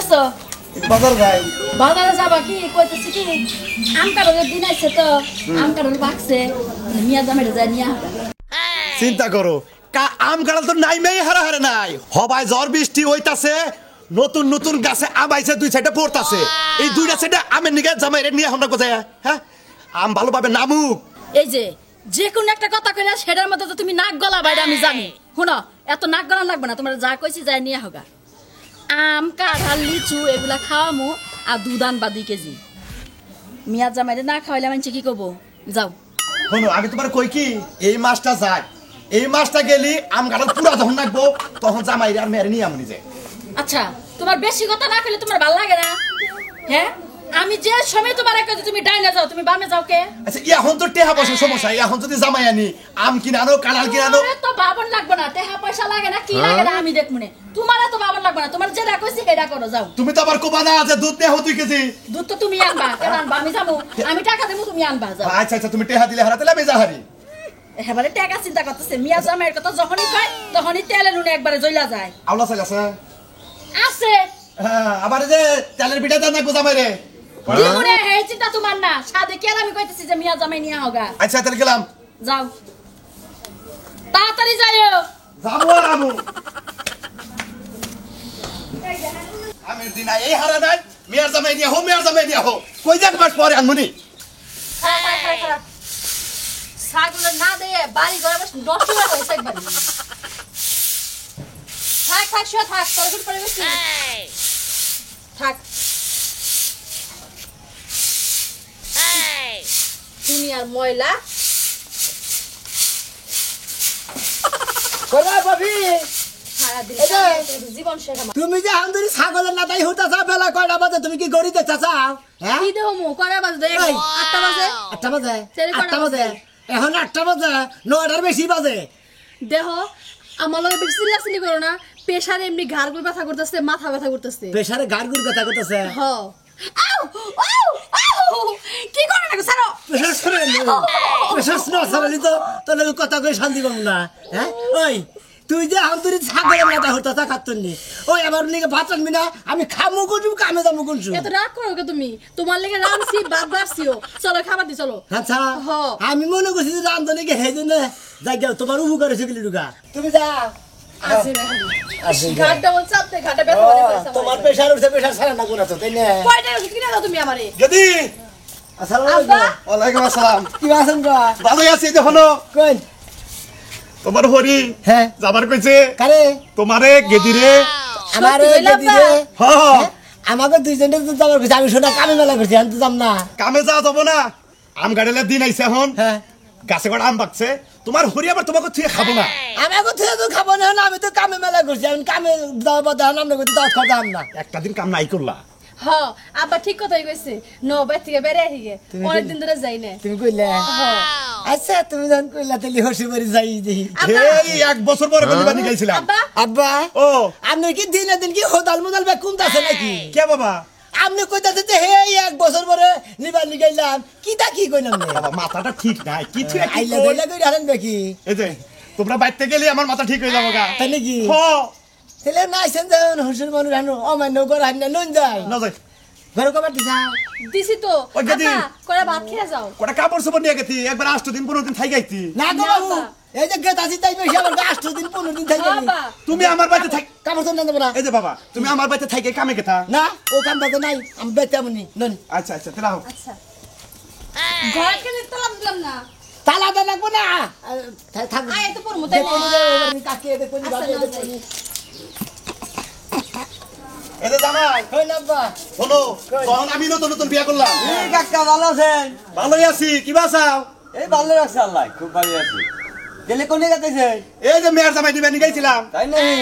করতেছো? বাজার যাই। বাজারে যাবা কি কইতেছি কি আম কাটার দিন আইছে তো আম কাটার বাক্সে মিয়া জামাইরে যায় নিয়া হবে। চিন্তা করো আম কাঁঠাল তো নাই মেয়ে হারা হারে নাই হবাই ঝড় বৃষ্টি হইতাছে নতুন নতুন গাছে আম আইছে দুই সাইডে পড়তাছে এই দুইটা সাইডে আমের নিগে জামাইরে নিয়ে আমরা কোথায় হ্যাঁ আম ভালোভাবে নামুক। এই যে কোনো একটা কথা কইলা সেটার মধ্যে তো তুমি নাক গলা বাইরে আমি জানি। শুনো এত নাক গলা লাগবে না, তোমার যা কইছি যাই নিয়ে হোগা। আম কাঁঠাল লিচু এগুলা খাওয়ামু আর দুধ আনবা 2 কেজি। মিয়া জামাইরে না খাওয়াইলে মানুষ কি করবো? যাও। শোনো আমি তোমার কই কি এই মাসটা যাক এই মাসটা গেলি আম কাঁঠাল পুরা যখন রাখবো তখন জামাইরে আর মেরে নিয়ে আমি নিজে। আচ্ছা তোমার বেশি কথা না কইলে তোমার ভালো লাগে না? হ্যাঁ আমি যে সময় তোমার কই তুমি ডাইনে যাও তুমি বামে যাও কে? আচ্ছা এখন তো টেহা পয়সার সমস্যা এখন যদি জামাই আনি আম কিনে আনো কাঁঠাল কিনে আনো তো বাবন লাগবে না, টেহা পয়সা লাগে না কি লাগে না আমি দেখমুনে। তোমার তো বাবন লাগবে না, তোমার যেটা কইছি সেটা করো যাও। তুমি তো আবার কোবা না আছে দুধ দেহ 2 কেজি। দুধ তো তুমি আনবা কেন আনবা আমি যাবো আমি টাকা দেবো তুমি আনবা যাও। আচ্ছা আচ্ছা তুমি টেহা দিলে হারাতে আমি যাহারি। এবারে টাকা চিন্তা করতেছে মিয়া জামাইয়ের কথা যখনই কয় তখনই তেলে নুনে একবারে জ্বলা যায়। আওলা চাল আছে আছে হ্যাঁ আবার যে তেলের পিঠা দেন না গো জামাইরে দিগুনে এই চিন্তা তোমার না সাদে কেন আমি কইতেছি যে মিয়া জামাই নিয়া হোগা। আচ্ছা তাহলে গেলাম যাও তাড়াতাড়ি যাইও। যাবো আর আমু আমের দিন এই হারা নাই মিয়ার জামাই নিয়ে হো মিয়ার জামাই নিয়ে হো কই যাক মাস পরে আনমুনি ছাগলের না দিয়ে বাড়ি ঘরে বসে নষ্ট হয়ে গেছে একবারে। থাক থাক শুয়ে থাক তোর করে বেশি থাক। তুমি আর ময়লা জীবন শেখা তুমি যে আন্দরি ছাগলের না তাই হইতা চা বেলা কয়টা বাজে তুমি কি গড়ি দেখতা চাও? হ্যাঁ কি দেবো মো কয়টা বাজে? 8টা বাজে। 8টা বাজে সেরে কয়টা 8টা বাজে এখন 8টা বাজে 9টার বেশি বাজে। দেহ আমার লগে বেশি চিল্লাচিল্লি করো না, প্রেসারে এমনি ঘাড় গুলো ব্যথা করতেছে মাথা ব্যথা করতেছে। প্রেসারে গাড় গুড় ব্যথা করতেছে। হ আউ আউ আউ কি করে না ছাড়ো প্রেসার সরে প্রেসার না সরালি তো তোর কথা কই শান্তি পাবো না। হ্যাঁ ওই তুই যে আন্তরিক ছাগলের মাথা হইতা চা খাতুনি ওই আমার লিগে ভাত আনবি না আমি খামু কোনছু কামে যাবো কোনছু এত রাগ করো কে তুমি? তোমার লেগে রামছি বাদ বাড়ছিও চলো খাবার দি চলো। আচ্ছা হ আমি মনে করছি যে রামদনিকে হেজন্য যাই যাও তোমার উপকার হয়েছে গেলি ঢুকা তুমি যাও আসে না ঘাটটা বল চাপতে ঘাটটা ব্যথা করে পয়সা তোমার প্রেসার উঠছে প্রেসার ছাড়া না কোনা তো তাই না কয়টা ওষুধ কিনে দাও তুমি আমারে? যদি আসসালামু আব্বা আলাইকুম ওয়ালাইকুম আসসালাম কি আছেন গো ভালোই আছি দেখো কই তোমার হরি হ্যাঁ যাবার কইছে কারে তোমারে গেদিরে আমারে দিদি হ্যাঁ আমাকে দুইজনে তো যাবার কইছে আমি শোনা কামে মেলা করছি আমি তো যাম না কামে যাওয়া যাবো না আম গাড়িলে দিন আইছে এখন হ্যাঁ গাছে গড় আম পাকছে তোমার হরি আবার তোমাকে থুয়ে খাবো না আমাকে থেকে তো খাবো না আমি তো কামে মেলা করছি আমি কামে যাওয়া বাদ আমরা করতে দাওয়াত খাওয়া না একটা দিন কাম নাই করলা হ আব্বা ঠিক কথাই কইছে নো বাই থেকে বেরে আইগে অনেক দিন ধরে যাই না। তুমি কইলে আচ্ছা তুমি যখন কইলা তাহলে হসি বাড়ি যাই দেখি এই 1 বছর পরে গলিবানি গাইছিলাম আব্বা আব্বা ও আপনি কি দিনে দিন কি হোদাল মুদাল বে কোনটা আছে নাকি কে বাবা আপনি কইতাছে যে হে 1 বছর পরে নিবানি গাইলাম কিটা কি কইলাম না বাবা মাথাটা ঠিক নাই কি থুয়ে কি আইলা কই? গাইলা কই হারেন নাকি এই যে তোমরা বাইতে গেলে আমার মাথা ঠিক হয়ে যাবো গা তাই নাকি হ তাহলে না আইছেন যেন হসুর মানুষ আনো অমান্য করে হান না নন যায় না যাই ঘরে কবার দিছা দিছি তো ওই গেদি। আব্বা করে ভাত খেয়ে যাও। কটা কাপড় চোপড় নিয়ে গেছি একবার 8 দিন 15 দিন থাই গাইছি না গো বাবু এই যে গেত আছি তাই বেশি আমার 8 দিন 15 দিন থাকি আব্বা তুমি আমার বাড়িতে থাক কাপড় তো না দেব না এই যে বাবা তুমি আমার বাড়িতে থাইকে কামে গেতা না ও কাম বাজে নাই আমি বেতামনি নন আচ্ছা আচ্ছা তাহলে হোক আচ্ছা ঘর কেন তালা দিলাম না? তালা দা লাগবো না থাক আয় তো পড়মু তাই না? কাকে দেখো নি আচ্ছা, বাবা নাও দেখো নি এই যে জামাই কই না বা শোনো তখন আমি নতুন নতুন বিয়া করলাম এই কাকা ভালো আছেন? ভালোই আছি কি বাসাও এই ভালো আছে আল্লাহ, খুব ভালো আছি। গেলে কোনে গেতেছে? এই যে মেয়ের জামাই নিবেন গাইছিলাম তাই নাকি?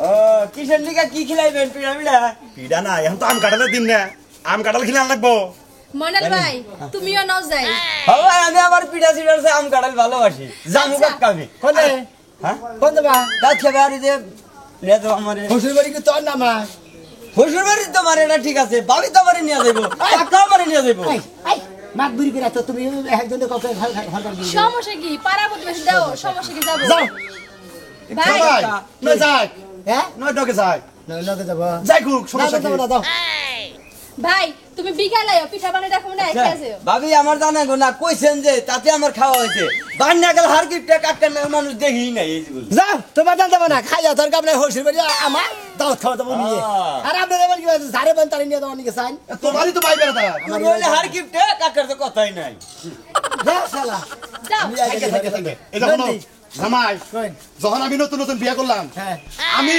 ও কিসের লিগা কি খিলাইবেন পিরামিডা? পিডা না এখন তো আম কাঁঠালের দিন না আম কাঁঠাল খেলে লাগবো ময়নাল ভাই তুমিও নাও যাই। বাবা আমি আবার পিঠা সিটারছে আম কাঁঠাল ভালোবাসি। জামু কাকা আমি। কোনে হ্যাঁ? কোন দেবা রাত খেবে আর যে নিয়ে যাবো আমারে। হসুর বাড়ি কি তোর নামা শ্বশুর বাড়ি তোমার এটা ঠিক আছে, ভাবি তো আমারে নিয়ে যাবো, কাকা আমারে নিয়ে যাবো। আই আই মাত বুড়ি করে তো তুমি একজনে কত ঘর ঘর দিও সমস্যা কি পাড়া প্রতিবেশী দাও সমস্যা কি যাবো যাও ভাই জামাই নয় যাক হ্যাঁ নয় ডকে যাক না লগে যাব যাই হোক সমস্যা কি না দাও ভাই তুমি বিকালে পিঠা বানিয়ে রাখো না খেয়েছো ভাবি আমার জানা গো না কইছেন যে তাতে আমার খাওয়া হয়েছে বান্না গেল হার কিপটা কাটকার মানুষ দেখি নাই এই যেগুলো যাও তোমার জানতে না খাইয়া দরকার আপনি হইছে বলি আমার দাও খাওয়া দাও নিয়ে আর আপনি এবার কি ঝাড়ে বান তারি নিয়ে দাও নিকে চাই তোমারই তো বাইবে না আমার বলে হার কিপটা কাটকার তো কথাই নাই যাও শালা যাও থাকে এটা হলো জামাই যখন আমি নতুন নতুন বিয়ে করলাম আমি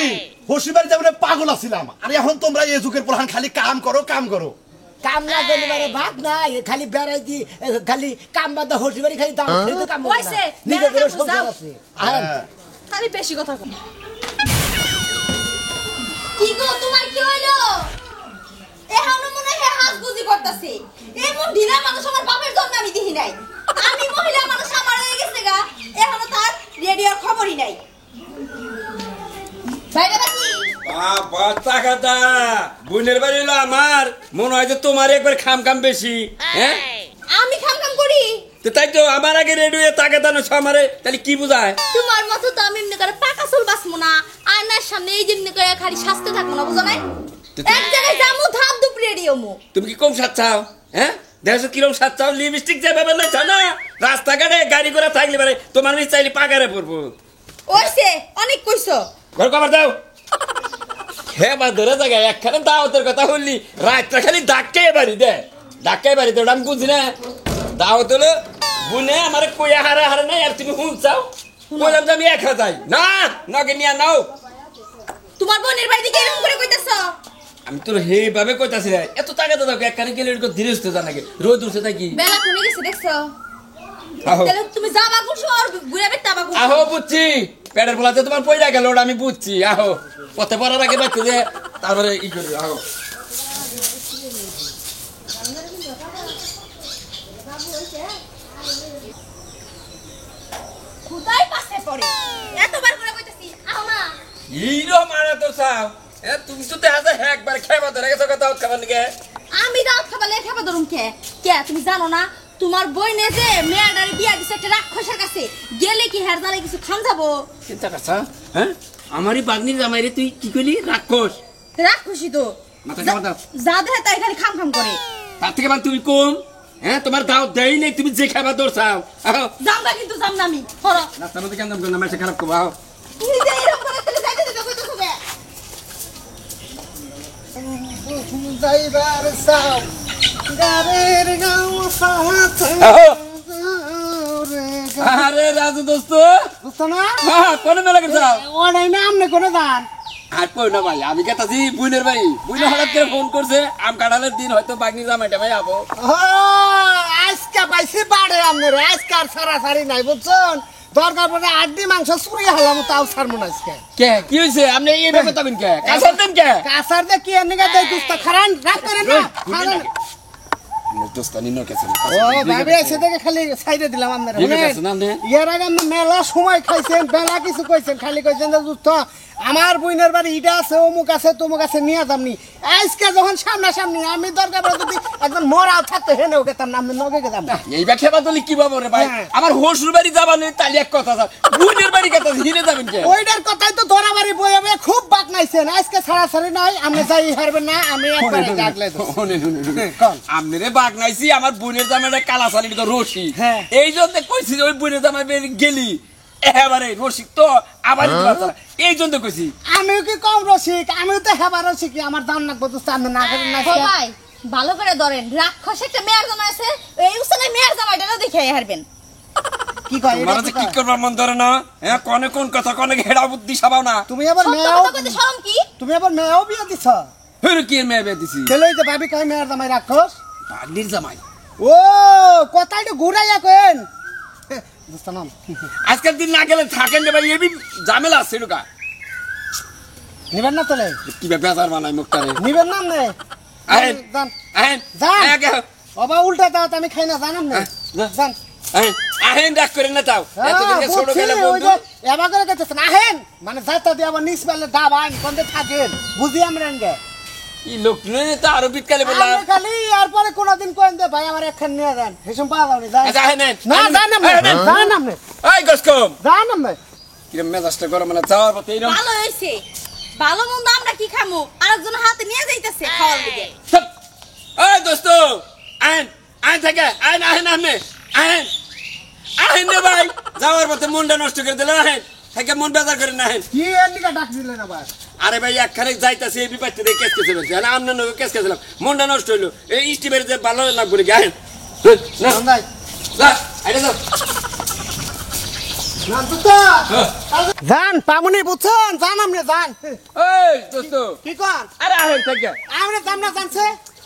শ্বশুর বাড়িতে মানে পাগল আছিলাম আর এখন তোমরা এই যুগের প্রধান খালি কাম করো কাম কাম না করলে মানে ভাত না খালি বেড়াই দি খালি কাম বাদ হইছে বলি খালি দাম খেতে কাম হইছে, নিজে করে বেড়া কাম সংসার যাও। আছে খালি বেশি কথা কম কি গো তোমার কি হইলো এখনো মনে হয় হাসগুজি করতেছে এমন ঢিলা মানুষ আমার বাপের জন্য আমি দেখি নাই আমি মহিলা মানুষ আমার হয়ে গেছে গা এখনো তার রেডিওর খবরই নাই ভাইরা কি বাচ্চা খাতা বোনের বাড়ি হলো আমার মনে হয় যে তোমার একবার খাম খাম বেশি হ্যাঁ আমি খাম করি তো তাই তো আমার আগে রেডিও তাকে দানো আমারে তাহলে কি বুঝায় তোমার মতো তো আমি এমনি করে পাকা চুল বাসমু না আয়নার সামনে এই যেমনি করে খালি সাজতে থাকবো না বুঝো নাই এক জায়গায় যামু ধাপ দুপ রেডিও মু তুমি কি কম সাজ চাও হ্যাঁ দেখো কিরম সাজ চাও লিপস্টিক যে ব্যাপার না না রাস্তাঘাটে গাড়ি ঘোড়া থাকলে পারে তোমার আমি চাইলে পাকারে পড়বো ওইছে অনেক কইছো ঘর কবার দাও খেবা ধরে জায়গায় একখানে দাওয়াতের কথা বললি রাতটা খালি ডাক্কাই বাড়ি দে ডাক্কাই বাড়ি দে ওটা আমি বুঝি না দাওয়াত হলো বুনে আমার কইয়া হারা হারা নাই আর তুমি হুন চাও বললাম যে আমি একা যাই না নগে নিয়ে নাও তোমার বোনের বাড়ি থেকে এরকম করে কইতাছো আমি তোর সেইভাবে কইতাছি রে এত টাকা তো দাও একখানে গেলে এরকম ধীরে সুস্থে জানাকে রোদ উঠছে থাকি বেলা কমে গেছে দেখছো আহো তাহলে তুমি যাবা করছো আর ঘুরে বেটা বাবু আহো বুঝছি পেটের বলাতে তোমার পয়লা গেল ওটা আমি বুঝছি আহো পথে পড়ার আগে বাচ্চা যে তারপরে ই করবে আহো খুদাই পাশে পড়ে এতবার করে কইতাছি আও না এইরকম আরে তো চাও তুমি তো দেখা যায় একবার খাইবা ধরে গেছো কথা খাবার নিকে আমি দাওয়াত খাবালে খাবা ধরুম কে কে তুমি জানো না তোমার বইনে যে মেয়েটার বিয়া দিছে একটা রাক্ষসের কাছে গেলে কি হের জালে কিছু খান যাবো চিন্তা করছা হ্যাঁ আমারই বাগনির জামাইরে তুই কি কইলি রাক্ষস রাক্ষসী তো মাথা খাবার দাও যা দেহে তাই খালি খাম খাম করে তার থেকে তুমি কম হ্যাঁ তোমার দাও দেই নেই তুমি যে খাবার দৌড়ছাও আহো যাম না কিন্তু যাম না আমি হর রাস্তার মধ্যে কেন না মাসে খারাপ করবো আহো তুমি যে এরকম করে তাহলে যাইতে দিতে কইতাছো বে যাইবার সাও গারের গাও সাথে আহো রে আরে রাজু দোস্ত বুঝছো না হ্যাঁ কোন মেলা গেছাও ওনাই না আমনে কোনে দান আর কই না ভাই আমি কেতাছি বুইনের ভাই বুইনে হঠাৎ করে ফোন করছে আম কাটালের দিন হয়তো বাগনি জামাইটা ভাই আবো ও আজকে পাইছি বাড়ে আমনে আজকে আর সারাসারি নাই বুঝছেন দরকার পড়ে আড্ডি মাংস চুরি হলাম তাও ছাড়বো না আজকে কে কি হইছে আপনি এই ভাবে তবেন কে কাছার দেন কে কাসার দে কি এনে দেই কুস্তা খারান রাত করে না খারান দোস্তানি ন কেছে ও ভাবি এসে দেখে খালি সাইডে দিলাম আপনারা ঠিক আছে না নে এর আগে আপনি মেলা সময় খাইছেন বেলা কিছু কইছেন খালি কইছেন যে যুদ্ধ আমার বইনের বাড়ি ইটা আছে অমুক আছে তমুক আছে নিয়ে যামনি আজকে যখন সামনাসামনি আমি দরকার পড়ে যদি একজন মরা থাকতে হেনে ওকে তার নাম নগে গেলাম এই বা খেবা দলি কি বাবু রে ভাই হ্যাঁ। আমার হসুর বাড়ি যাবা নই তালি এক কথা স্যার বুইনের বাড়ি কথা হিরে যাবেন কে ওইটার কথাই তো ধরাবাড়ি বই হবে খুব বাক নাইছেন আজকে ছাড়াছাড়ি নাই আপনি যাই হারবেন না আমি একবারে ডাকলে তো আমনে বাগ নাইছি আমার বুইনের জামাইটা কালা শালির তো রশি হ্যাঁ। এই জন্য কইছি যে ওই বুইনের জামাই গেলি এবারে রশি তো আবার এই জন্য কইছি আমিও কি কম রসিক আমিও তো হেবার রসিক আমার দাম নাকবো তো সামনে না করেন না ও ভাই ভালো করে ধরেন রাক্ষস একটা মেয়ের জামাই আছে এই উসনে মেয়ের জামাইটাও দেখে হারবেন কি কয় তোমার যে কি করবার মন ধরে না হ্যাঁ কোনে কোন কথা কোনে হেড়া বুদ্ধি সবাও না তুমি আবার সত্য মেয়েও কথা কইতে শরম কি তুমি আবার মেয়েও বিয়ে দিছ হেরে কি মেয়ে বে দিছি চলোই তো ভাবি কয় মেয়ের জামাই রাক্ষস বাগনির জামাই ও কথাটা ঘুরাইয়া কেন বুঝতাম আজকের দিন না গেলে থাকেন রে ভাই এবি ঝামেলা আছে ঢুকা নিবেন না তোলে কি বেজার বানাই মুখটারে নিবেন না নে আহেন জান আহেন যান। আগে বাবা উল্টা দাও আমি খাই না জানাম না জান আহেন আহেন ডাক করে না তাও এতদিনকে ছোট বুঝছি, গেলে ওই বন্ধু যে এবার করে কেটেছেন আহেন মানে যাইতা দিয়ে আবার নিচ পেলে দাবান কোনতে থাকেন বুঝি আমরা গে এই লোক নিয়ে তো আরো বিটকালে বললাম আমরা খালি আর পরে কোনদিন কোন দে ভাই আমার একখান নিয়ে যান হেসম পাওয়া যাবে না আচ্ছা আহেন না জানাম না জানাম না এই গসকম জানাম না কি মেজাজটা গরম না চাওয়ার পথে এরকম ভালো হইছে ভালো মন্দ আমরা কি খামু আরেকজন হাতে নিয়ে যাইতেছে খাওয়ার দিকে চুপ ওই দোস্ত আইন আইন থেকে আইন আইন আমি আইন আইন রে ভাই যাওয়ার পথে মনটা নষ্ট করে দিলে আইন থেকে মন বেজার করে না আইন কি এর লিগা ডাক দিলেন আবার আরে ভাই একখানে যাইতাছি এই বিপাইতে দিয়ে কেস কেছিল না আমনে নগে কেস কেছিলাম মনটা নষ্ট হইলো এই স্টিমের যে ভালো লাগবে নাকি আইন না ভাই যা আইরে যাও নাম তো জান পামুনি বুঝছেন জান আমনে জান ওই দোস্ত কি কর আরে আইন থেকে আমনে জান না জানছে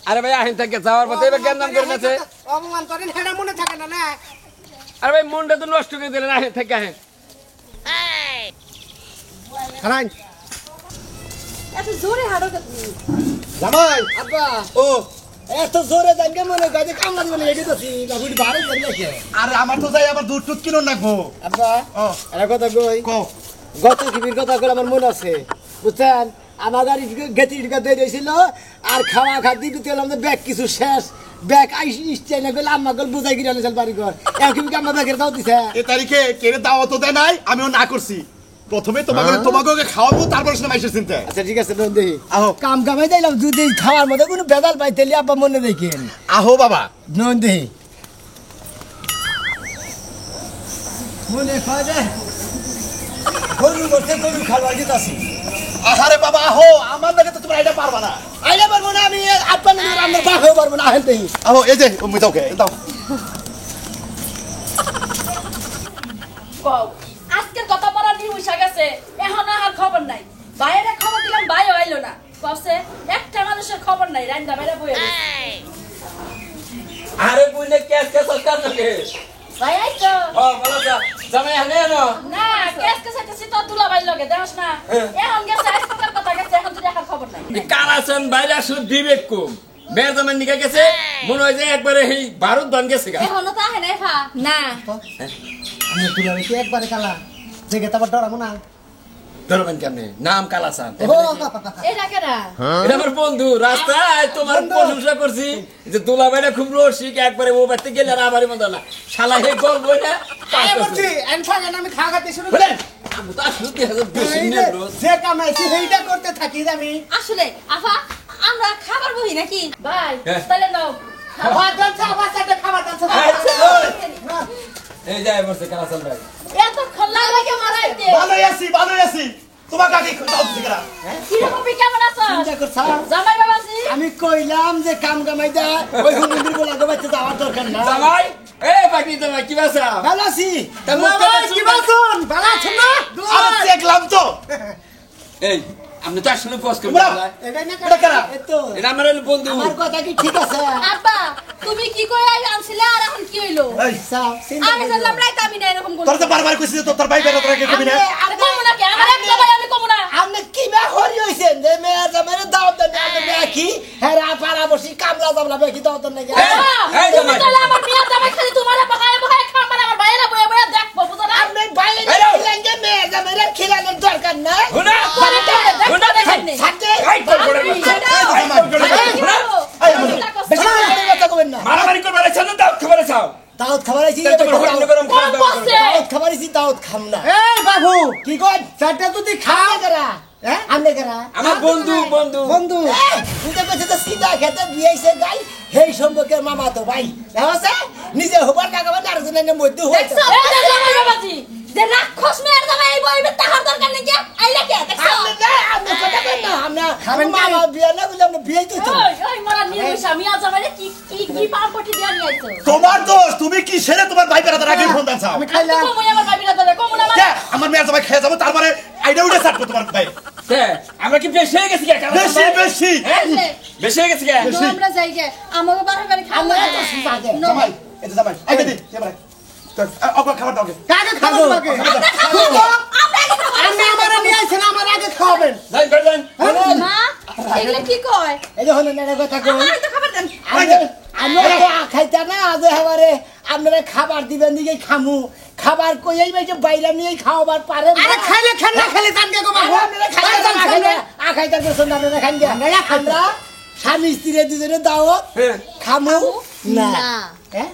আরে ভাই আইন থেকে যাওয়ার পথে এবার জ্ঞান নাম করে নাছে অপমান করেন হেডা মনে থাকে না না আরে ভাই মনটা তো নষ্ট করে দিলেন আইন থেকে আইন খারাই এত জোরে হাড়ো জামাই আব্বা ও এত জোরে জানকে মনে গাজে কামলা দিবেন এডি দছি বাবুডি বাড়ি জানি নাকি আরে আমার তো যাই আবার দুধ টুত কিনো নাকবো আব্বা ও এর কথা কই কও গত কিবির কথা করে আমার মনে আছে বুঝছেন আমার গাড়ি গেতি টিকা দিয়ে দিয়েছিল আর খাওয়া খাদ্য দিতে এলাম ব্যাগ কিছু শেষ ব্যাগ আইসি ইস্টাই না গেলে আম্মা গল বুঝাই গিয়ে আনেছিল বাড়ি ঘর এখন কি আমার ব্যাগের দাও দিছে এ তারিখে কেড়ে দাওয়াত দেয় নাই আমিও না করছি প্রথমে তোমাকে খাওয়াবো তারপর শুনে মাইসের চিন্তা আচ্ছা ঠিক আছে নন দেহি আহো। কাম কামাই দিলাম যদি খাওয়ার মধ্যে কোনো বেদাল পাইতেলি আব্বা মনে দেখেন আহো বাবা নন দেহি মনে খাওয়া যায় গরু করতে গরু খাওয়া যেতাছি আহারে বাবা আহো আমার লাগে তো তোমরা এটা পারবা না আইলে পারবো না আমি আব্বা না রান্না বাপ হয়ে পারবো না আহেন দেহি আহো এই যে উম্মি দাও কে দাও কও আজকের কথা বলা নিয়ে উইসা গেছে এখন আর খবর নাই বাইরে খবর দিলাম ভাই হইলো না কসে একটা মানুষের খবর নাই রান্দা বাইরে বইয়া গেছে আরে বুঝলে কেস কেস কার নাকি ভাই আইছো ও বলো যা জামাই আনে না না কেস কেস আইতেছি তো তুলা ভাই লগে দেখছ না এখন গেছে আজকের কথা গেছে এখন তো দেখার খবর নাই কালাসন বাইরে আসলে বিবেক কম মেয়ের জামাই নিকা গেছে মনে হয় যে একবারে এই ভারত দন গেছে গা এখনো তো আহে নাই ফা না আমি তুলা কি একবারে কালা জেগে তারপর ডরাবো না ধরবেন কেমনে নাম কালাসান এটা কেডা এটা আমার বন্ধু রাস্তায় তোমার প্রশংসা করছি যে দুলা ভাইরা খুব রসিক একবারে ও বাড়িতে গেলে আর আমারই মতো না শালা হে গল্প না আমি খাওয়া খাতে শুরু বলেন আমি তো আসলে 2000 নিয়ে রোজ যে কামাইছি সেইটা করতে থাকি আমি আসলে আফা আমরা খাবার বহি নাকি ভাই হ্যাঁ। তাহলে নাও খাবার দাচ্ছে আমার সাথে খাবার দাচ্ছে এই যায় বসে কালাসান ভাই এত খল্লা লাগে মারাইতে ভালোই আছি তোমার কাকে দাও দিকরা কি রকম কেমন আছো চিন্তা করছ জামাই বাবাজি আমি কইলাম যে কাম কামাই দা ওই হুমুন্দির বলা গবাইতে যাওয়ার দরকার না জামাই এ বাকি জামাই কি বাসা ভালো আছি তা মুখটা দেখছো কি না? বলছুন ভালো আছেন না আরে দেখলাম তো এই আপনি তো আসলে পোস্ট করবেন বলো। না এটা না এটা কারা? এতো এটা আমার হলো বন্ধু আমার কথা কি ঠিক আছে আব্বা তুমি কি কই আনছিলে আর এখন কি হইলো এই সাও চিন্তা আমি জানলাম রাইত আমি না এরকম তোর তো বারবার কইছিস তো তোর ভাই বেটা তোরা কে কবি না আরে কমু না কে আমার এক জামাই আমি কমু না আপনি কি বা হরি হইছেন যে মেয়ে জামাইরে দাও দেন আপনি মেয়ে কি হেরা পাড়া বসি কামলা জামলা বেকি দাও দেন নাকি এই তুমি জামাই তাহলে আমার বিয়া জামাই খালি তোমারে বকায় বকায় খাবার আমার বাইরে বয়ে বয়ে দেখবো বুঝো না আপনি বাইরে খিলাঙ্গে মেয়ে জামাইরে খিলানোর দরকার নাই হুনা হুনা দেখেন সাথে এই তোর করে বেশি কথা কবেন না মারামারি করবার আছে না দাও খবরে চাও দাউদ খাবার আইছি তাই তোমার হরিণ গরম খারাপ দাউদ খাবার আইছি দাউদ খাম না এই বাবু কি কই চারটা তুই খাও করা হ্যাঁ আমনে করা আমার বন্ধু বন্ধু তুই তো কইছিস তো সিধা খেতে বিয়াইছে গাই হেই সম্পর্কের মামা তো ভাই দেখছে নিজে হবার কাকাবা না আরেকজনের মধ্যে হইছে এই যে জামাই বাবাজি যে রাক্ষস মেয়ের জামাই এই বইবে তাহার দরকার নেই কি আইলা কে দেখছো আমনে না আমনে কথা কই না আমরা মামা বিয়া না বলে আমরা বিয়াই তো ওই ওই মারা নির্বিশা মিয়া জামাইরে কি কি কি পার পটি দিয়া নিয়ে আইছো তোমার দোষ তুমি কি সেরে তোমার ভাই বেটা তোরা কে ফোন দাও আমি আমি খাইলাম কমু আমার ভাবিরা দলে কমু না কে আমার মেয়ের জামাই খেয়ে যাবো তারপরে আইডা উঠে ছাড়বো তোমার ভাই আমরা কি বেশি হয়ে গেছি কে বেশি বেশি বেশি হয়ে গেছে কে আমরা যাই গে আমাকে বাড়ি বাড়ি খাবো আমরা তো সুবাদে জামাই এই যে জামাই আইডা দি এবারে অগ খাবার দাও কাকে খাবো কাকে আমি আমারে নিয়ে আইছেন আমার আগে খাবেন যাই করলেন মা এগুলো কি কয় এই যে হলো না কথা কই আমার তো খাবার দেন আমি খাইতা না আজ এবারে আপনারা খাবার দিবেন দিকে খামু খাবার কইই ভাই যে বাইরে নিয়ে খাওয়াবার পারে আরে খাইলে খান না খাইলে তান কে গো বাবু আপনারা খাইতে না খাইলে খাইতে পছন্দ আপনারা খান দিয়া আমরা স্বামী স্ত্রী দুজনে দাও খামু না হ্যাঁ